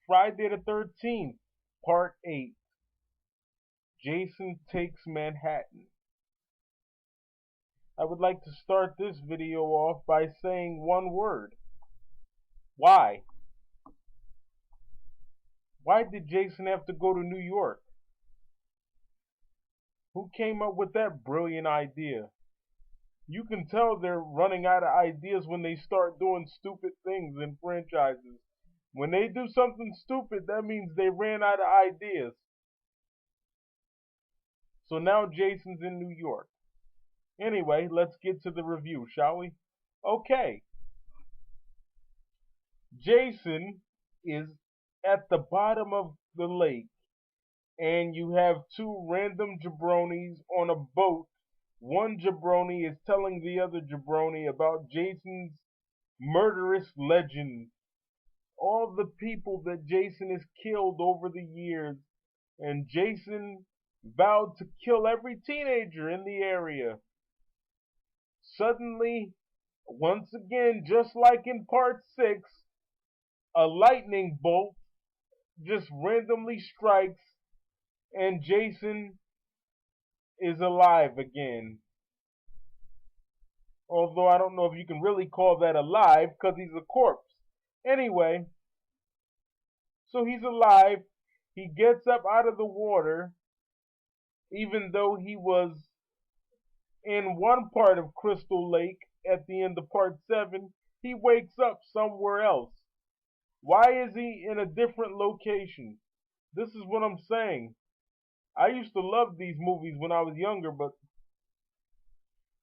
Friday the 13th, Part 8. Jason Takes Manhattan. I would like to start this video off by saying one word. Why? Why did Jason have to go to New York? Who came up with that brilliant idea? You can tell they're running out of ideas when they start doing stupid things in franchises. When they do something stupid, that means they ran out of ideas. So now Jason's in New York. Anyway, let's get to the review, shall we? Okay. Jason is at the bottom of the lake, and you have two random jabronis on a boat. One jabroni is telling the other jabroni about Jason's murderous legend. All the people that Jason has killed over the years, and Jason vowed to kill every teenager in the area. Suddenly, once again, just like in part 6, a lightning bolt just randomly strikes and Jason is alive again. Although I don't know if you can really call that alive because he's a corpse. Anyway, so he's alive. He gets up out of the water, even though he was in one part of Crystal Lake at the end of part 7. He wakes up somewhere else. Why is he in a different location? This is what I'm saying. I used to love these movies when I was younger, but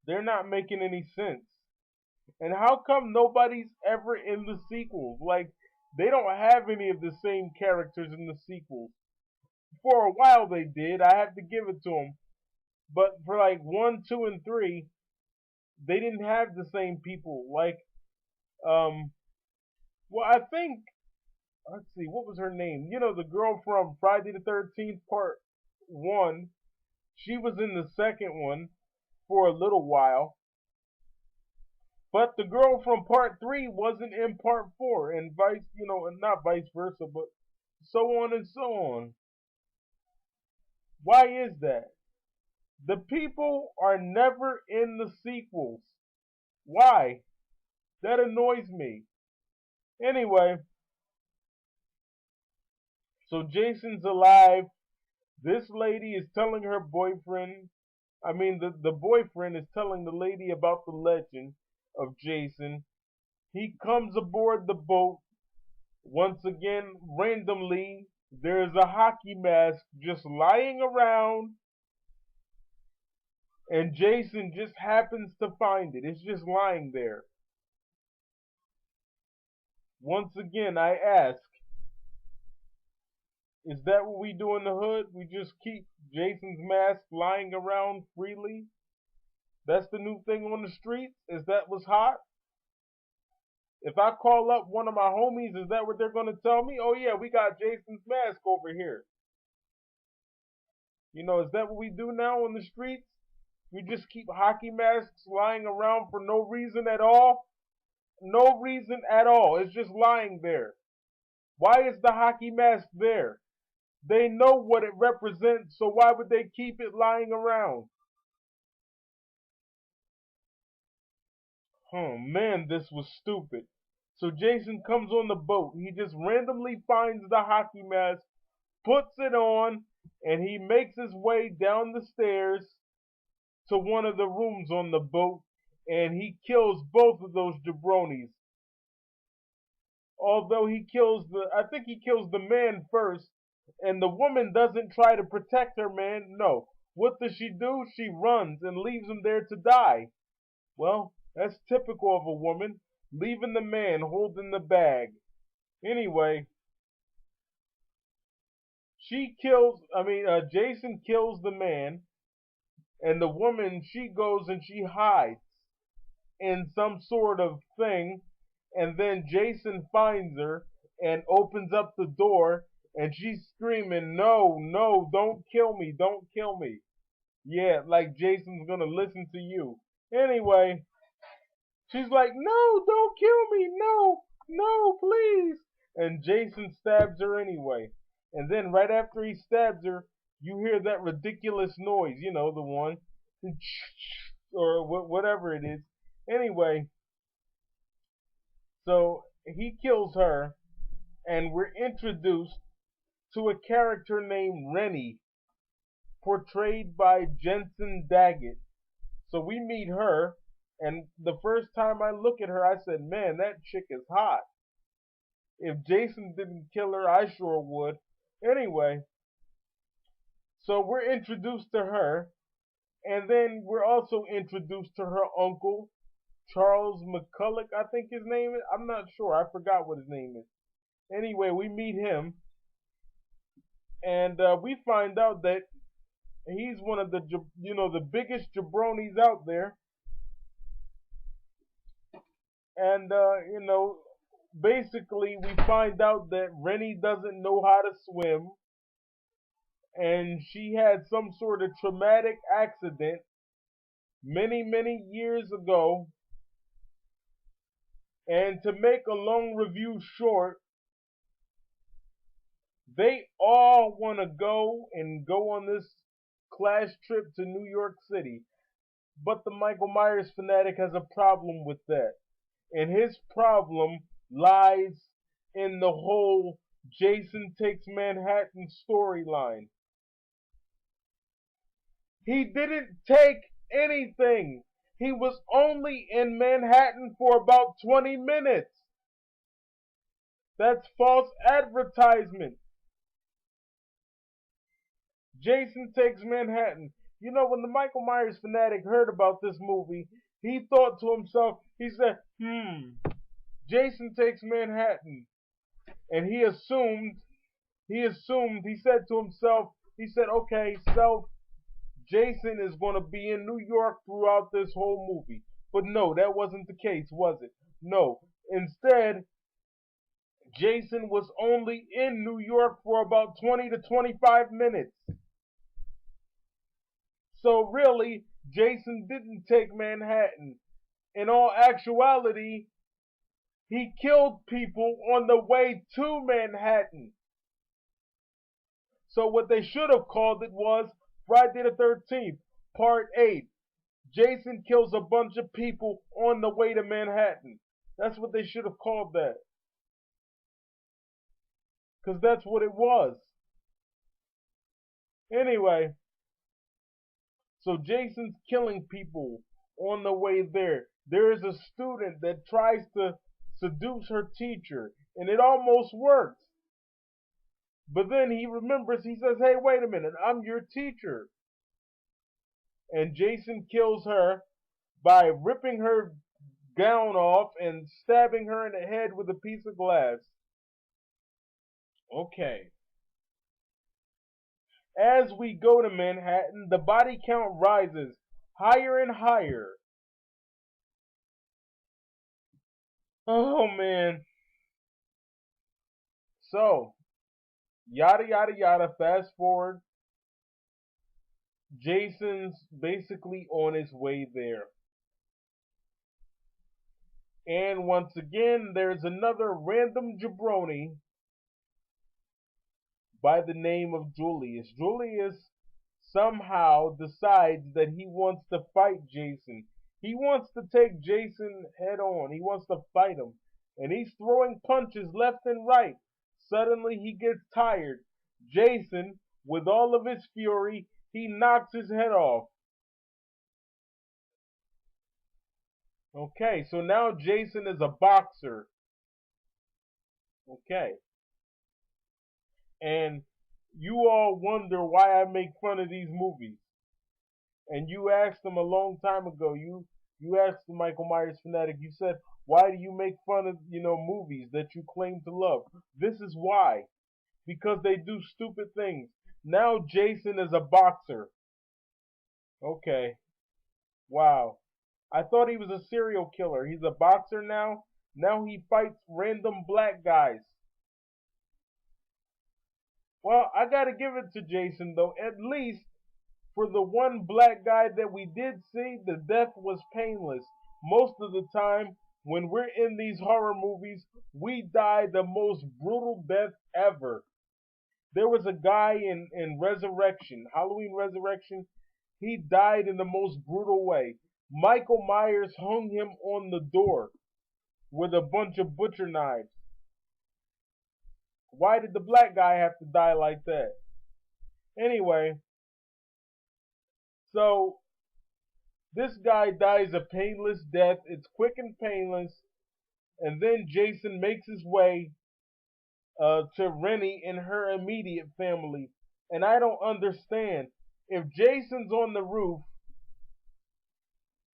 they're not making any sense. And how come nobody's ever in the sequels? Like, they don't have any of the same characters in the sequels. For a while they did, I have to give it to them. But for like 1, 2, and 3, they didn't have the same people. Like, well, I think, let's see, what was her name? You know, the girl from Friday the 13th Part 1, she was in the second one for a little while. But the girl from Part 3 wasn't in Part 4, and not vice versa, but so on and so on. Why is that? The people are never in the sequels. Why? That annoys me. Anyway, so Jason's alive. This lady is telling her boyfriend, the boyfriend is telling the lady about the legend of Jason. He comes aboard the boat. Once again, randomly, there's a hockey mask just lying around. And Jason just happens to find it. It's just lying there. Once again, I ask, is that what we do in the hood? We just keep Jason's mask lying around freely? That's the new thing on the streets? Is that what's hot? If I call up one of my homies, is that what they're going to tell me? Oh yeah, we got Jason's mask over here. Is that what we do now on the streets? We just keep hockey masks lying around for no reason at all? No reason at all. It's just lying there. Why is the hockey mask there? They know what it represents, so why would they keep it lying around? Oh man, this was stupid. So Jason comes on the boat. He just randomly finds the hockey mask, puts it on, and he makes his way down the stairs to one of the rooms on the boat, and he kills both of those jabronis. Although I think he kills the man first, and the woman doesn't try to protect her man. No. What does she do? She runs and leaves him there to die. Well, that's typical of a woman, leaving the man holding the bag. Anyway, Jason kills the man, and the woman, she goes and she hides in some sort of thing, and then Jason finds her and opens up the door, and she's screaming, "No, no, don't kill me, don't kill me." Yeah, like Jason's gonna listen to you. Anyway, she's like, "No, don't kill me, no, no, please." And Jason stabs her anyway. And then right after he stabs her, you hear that ridiculous noise, you know, the one, or whatever it is. Anyway, so he kills her, and we're introduced to a character named Rennie, portrayed by Jensen Daggett. So we meet her, and the first time I look at her, I said, man, that chick is hot. If Jason didn't kill her, I sure would. Anyway, so we're introduced to her, and then we're also introduced to her uncle, Charles McCulloch, I think his name is. I'm not sure. I forgot what his name is. Anyway, we meet him, and we find out that he's one of the, the biggest jabronis out there. And, basically we find out that Rennie doesn't know how to swim, and she had some sort of traumatic accident many, many years ago. And to make a long review short, they all want to go on this class trip to New York City. But the Michael Myers fanatic has a problem with that. And his problem lies in the whole Jason Takes Manhattan storyline. He didn't take anything. He was only in Manhattan for about 20 minutes. That's false advertisement. Jason Takes Manhattan. You know, when the Michael Myers fanatic heard about this movie, he thought to himself, he said, Jason Takes Manhattan. And he said to himself, okay, so Jason is going to be in New York throughout this whole movie. But no, that wasn't the case, was it? No. Instead, Jason was only in New York for about 20 to 25 minutes. So really, Jason didn't take Manhattan. In all actuality, he killed people on the way to Manhattan. So what they should have called it was Friday the 13th, Part 8. Jason kills a bunch of people on the way to Manhattan. That's what they should have called that. Because that's what it was. Anyway, so Jason's killing people on the way there. There is a student that tries to seduce her teacher, and it almost works. But then he remembers, he says, hey, wait a minute, I'm your teacher. And Jason kills her by ripping her gown off and stabbing her in the head with a piece of glass. Okay. As we go to Manhattan, the body count rises higher and higher. Oh man. So, yada yada yada, fast forward. Jason's basically on his way there. And once again, there's another random jabroni by the name of Julius. Julius somehow decides that he wants to fight Jason. He wants to take Jason head on. He wants to fight him. And he's throwing punches left and right. Suddenly he gets tired. Jason, with all of his fury, he knocks his head off. Okay, so now Jason is a boxer. Okay. And you all wonder why I make fun of these movies. And you asked them a long time ago. You asked the Michael Myers fanatic. You said, why do you make fun of, movies that you claim to love? This is why. Because they do stupid things. Now Jason is a boxer. Okay. Wow. I thought he was a serial killer. He's a boxer now. Now he fights random black guys. Well, I gotta give it to Jason though. At least for the one black guy that we did see, the death was painless. Most of the time, when we're in these horror movies, we die the most brutal death ever. There was a guy in Resurrection, Halloween Resurrection. He died in the most brutal way. Michael Myers hung him on the door with a bunch of butcher knives. Why did the black guy have to die like that? Anyway, so this guy dies a painless death. It's quick and painless. And then Jason makes his way to Rennie and her immediate family. And I don't understand. If Jason's on the roof,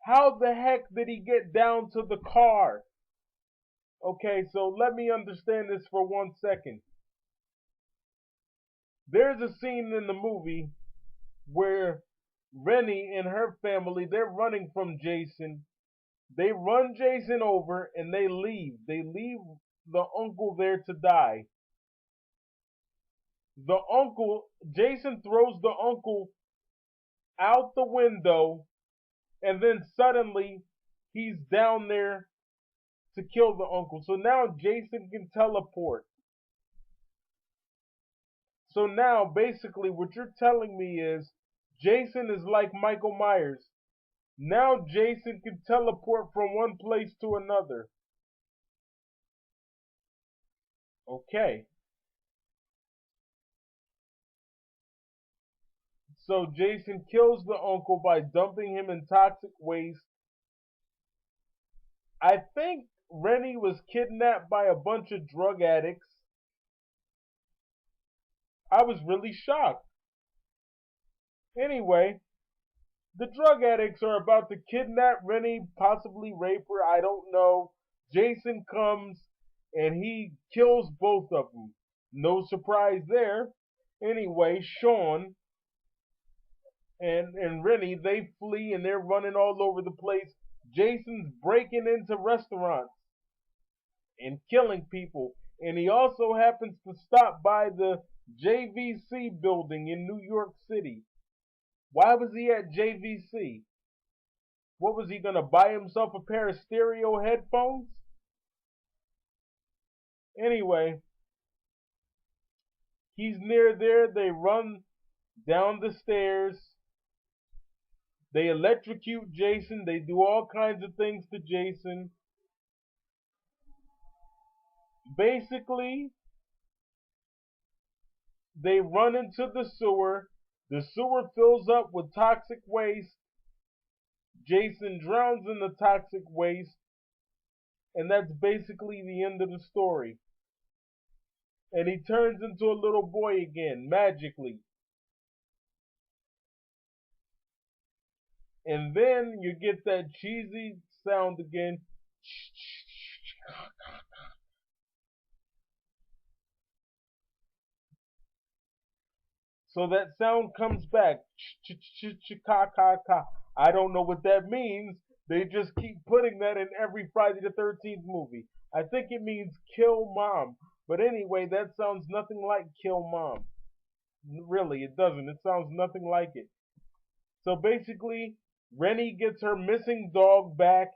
how the heck did he get down to the car? Okay, so let me understand this for 1 second. There's a scene in the movie where Rennie and her family, they're running from Jason. They run Jason over and they leave. They leave the uncle there to die. The uncle, Jason throws the uncle out the window, and then suddenly he's down there to kill the uncle. So now Jason can teleport. So now basically what you're telling me is Jason is like Michael Myers. Now Jason can teleport from one place to another. Okay. So Jason kills the uncle by dumping him in toxic waste. I think Rennie was kidnapped by a bunch of drug addicts. I was really shocked. Anyway, the drug addicts are about to kidnap Rennie, possibly rape her, I don't know. Jason comes and he kills both of them. No surprise there. Anyway, Sean and Rennie, they flee and they're running all over the place. Jason's breaking into restaurants and killing people. And he also happens to stop by the JVC building in New York City. Why was he at JVC? What was he going to buy himself a pair of stereo headphones? Anyway, he's near there. They run down the stairs. They electrocute Jason. They do all kinds of things to Jason. Basically, they run into the sewer. The sewer fills up with toxic waste. Jason drowns in the toxic waste. And that's basically the end of the story. And he turns into a little boy again, magically. And then you get that cheesy sound again. So that sound comes back. I don't know what that means. They just keep putting that in every Friday the 13th movie. I think it means kill mom. But anyway, that sounds nothing like kill mom. Really, it doesn't. It sounds nothing like it. So basically, Rennie gets her missing dog back,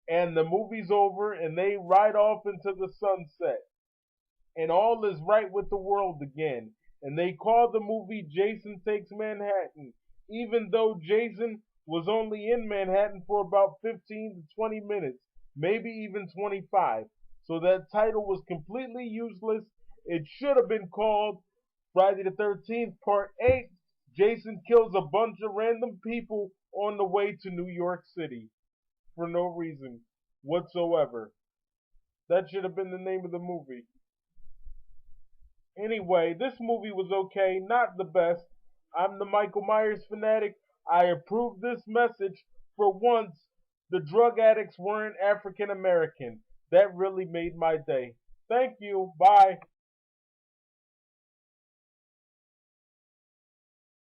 and the movie's over, and they ride off into the sunset. And all is right with the world again. And they call the movie Jason Takes Manhattan, even though Jason was only in Manhattan for about 15 to 20 minutes, maybe even 25. So that title was completely useless. It should have been called Friday the 13th Part 8. Jason kills a bunch of random people on the way to New York City for no reason whatsoever. That should have been the name of the movie. Anyway, this movie was okay, not the best. I'm the Michael Myers fanatic. I approve this message. For once, the drug addicts weren't African American. That really made my day. Thank you. Bye.